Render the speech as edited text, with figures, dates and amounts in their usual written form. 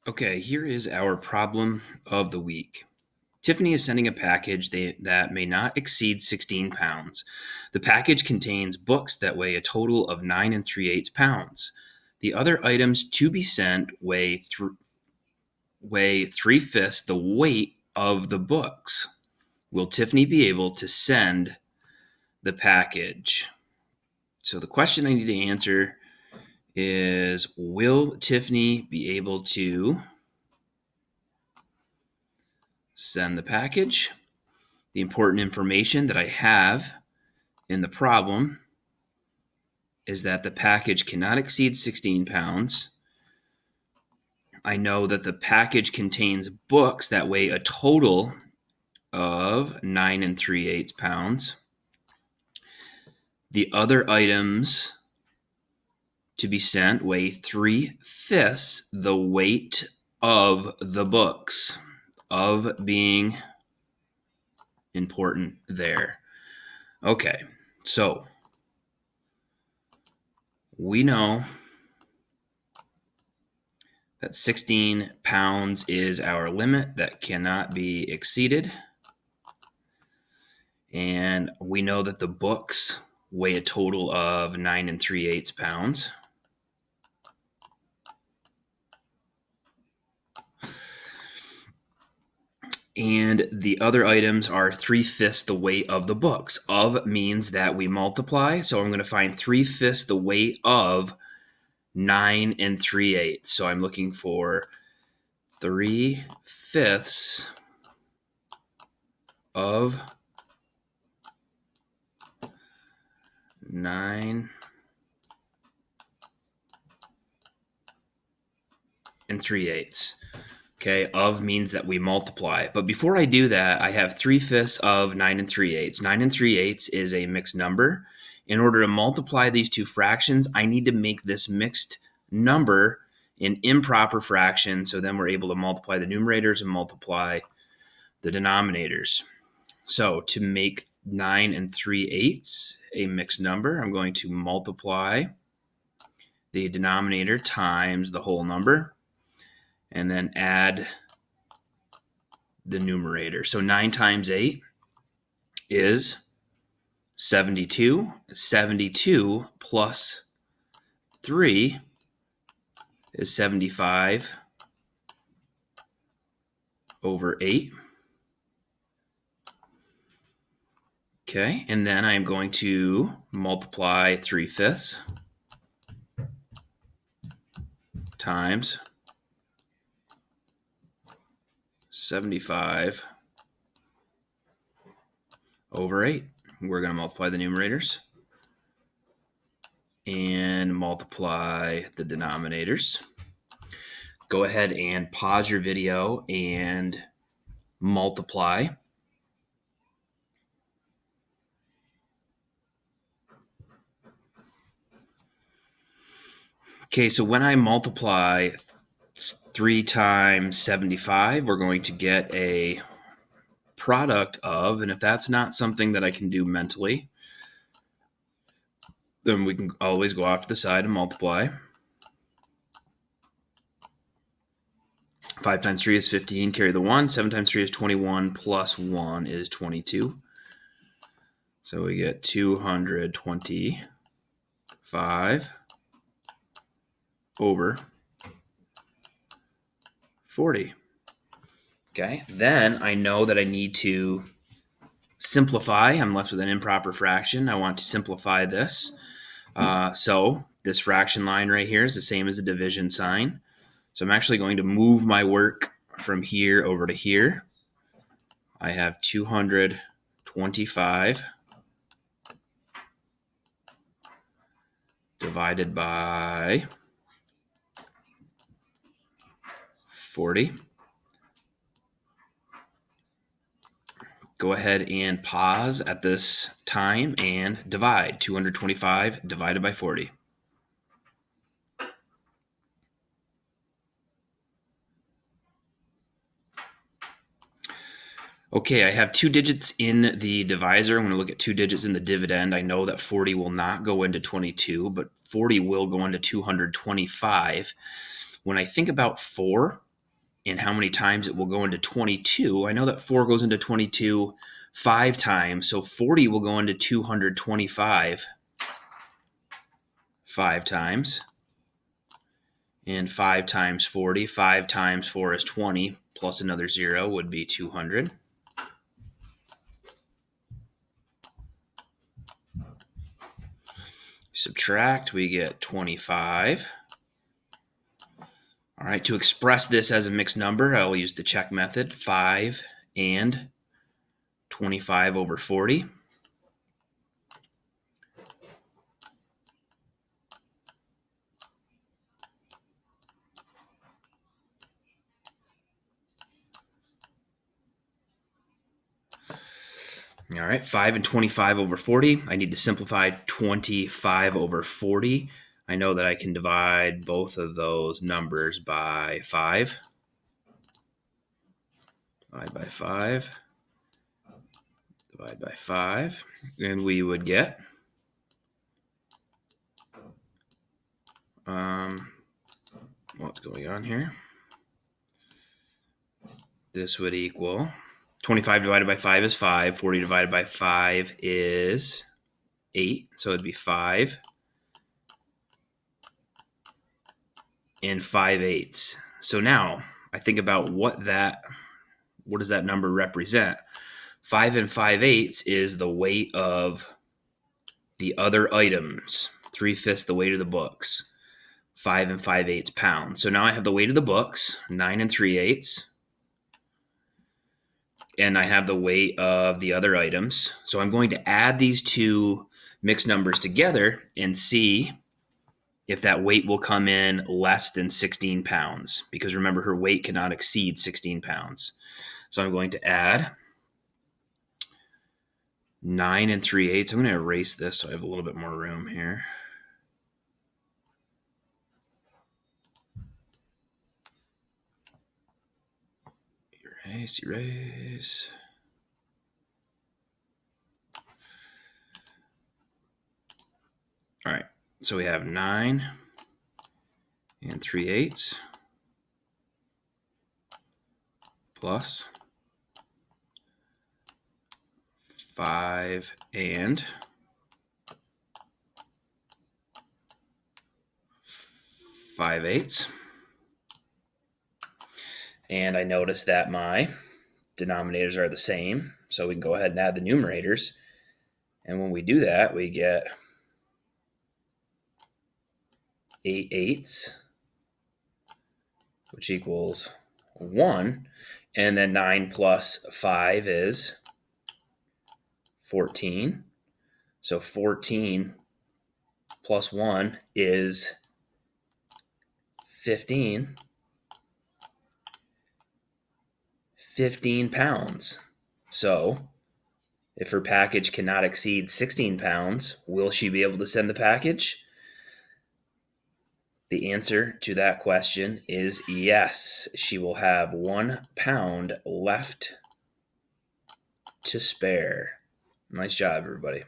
Okay, here is our problem of the week. Tiffany is sending a package that may not exceed 16 pounds. The package contains books that weigh a total of 9 3/8 pounds. The other items to be sent weigh 3/5 the weight of the books. Will Tiffany be able to send the package? So the question I need to answer is, will Tiffany be able to send the package? The important information that I have in the problem is that the package cannot exceed 16 pounds. I know that the package contains books that weigh a total of 9 3/8 pounds. The other items to be sent weigh 3/5 the weight of the books, of being important there. Okay, so we know that 16 pounds is our limit that cannot be exceeded. And we know that the books weigh a total of 9 3/8 pounds. And the other items are 3/5 the weight of the books. Of means that we multiply. So I'm going to find 3/5 the weight of 9 3/8. So I'm looking for 3/5 of 9 3/8. Okay, of means that we multiply. But before I do that, I have 3/5 of 9 3/8. 9 3/8 is a mixed number. In order to multiply these two fractions, I need to make this mixed number an improper fraction, so then we're able to multiply the numerators and multiply the denominators. So to make 9 3/8 a mixed number, I'm going to multiply the denominator times the whole number, and then add the numerator. So 9 times 8 is 72. 72 plus 3 is 75 over 8. Okay, and then I'm going to multiply 3/5 times 75 over 8. We're going to multiply the numerators and multiply the denominators. Go ahead and pause your video and multiply. Okay, so when I multiply 3 times 75, we're going to get a product of, and if that's not something that I can do mentally, then we can always go off to the side and multiply. 5 times 3 is 15, carry the 1. 7 times 3 is 21, plus 1 is 22. So we get 225 over 40. Okay, then I know that I need to simplify. I'm left with an improper fraction. I want to simplify this. So this fraction line right here is the same as the division sign. So I'm actually going to move my work from here over to here. I have 225 divided by 40. Go ahead and pause at this time and divide. 225 divided by 40. Okay, I have 2 digits in the divisor. I'm going to look at 2 digits in the dividend. I know that 40 will not go into 22, but 40 will go into 225. When I think about 4, and how many times it will go into 22. I know that 4 goes into 22 5 times, so 40 will go into 225 5 times. And 5 times 40, 5 times 4 is 20, plus another 0 would be 200. Subtract, we get 25. All right, to express this as a mixed number, I'll use the check method, 5 and 25 over 40. All right, 5 and 25 over 40. I need to simplify 25 over 40. I know that I can divide both of those numbers by 5. Divide by 5. Divide by 5. And we would get what's going on here? This would equal 25 divided by 5 is 5. 40 divided by 5 is 8. So it'd be 5 and 5/8. So now I think about what does that number represent? 5 and 5/8 is the weight of the other items. 3/5 the weight of the books. 5 and 5/8 pounds. So now I have the weight of the books, 9 and 3/8. And I have the weight of the other items. So I'm going to add these two mixed numbers together and see if that weight will come in less than 16 pounds. Because remember, her weight cannot exceed 16 pounds. So I'm going to add 9 and 3/8. I'm going to erase this so I have a little bit more room here. Erase. All right, so we have 9 and 3/8 plus 5 and 5/8. And I notice that my denominators are the same, so we can go ahead and add the numerators. And when we do that, we get 8/8, which equals 1. And then 9 plus 5 is 14. So 14 plus 1 is 15. 15 pounds. So if her package cannot exceed 16 pounds, will she be able to send the package? The answer to that question is yes. She will have 1 pound left to spare. Nice job, everybody.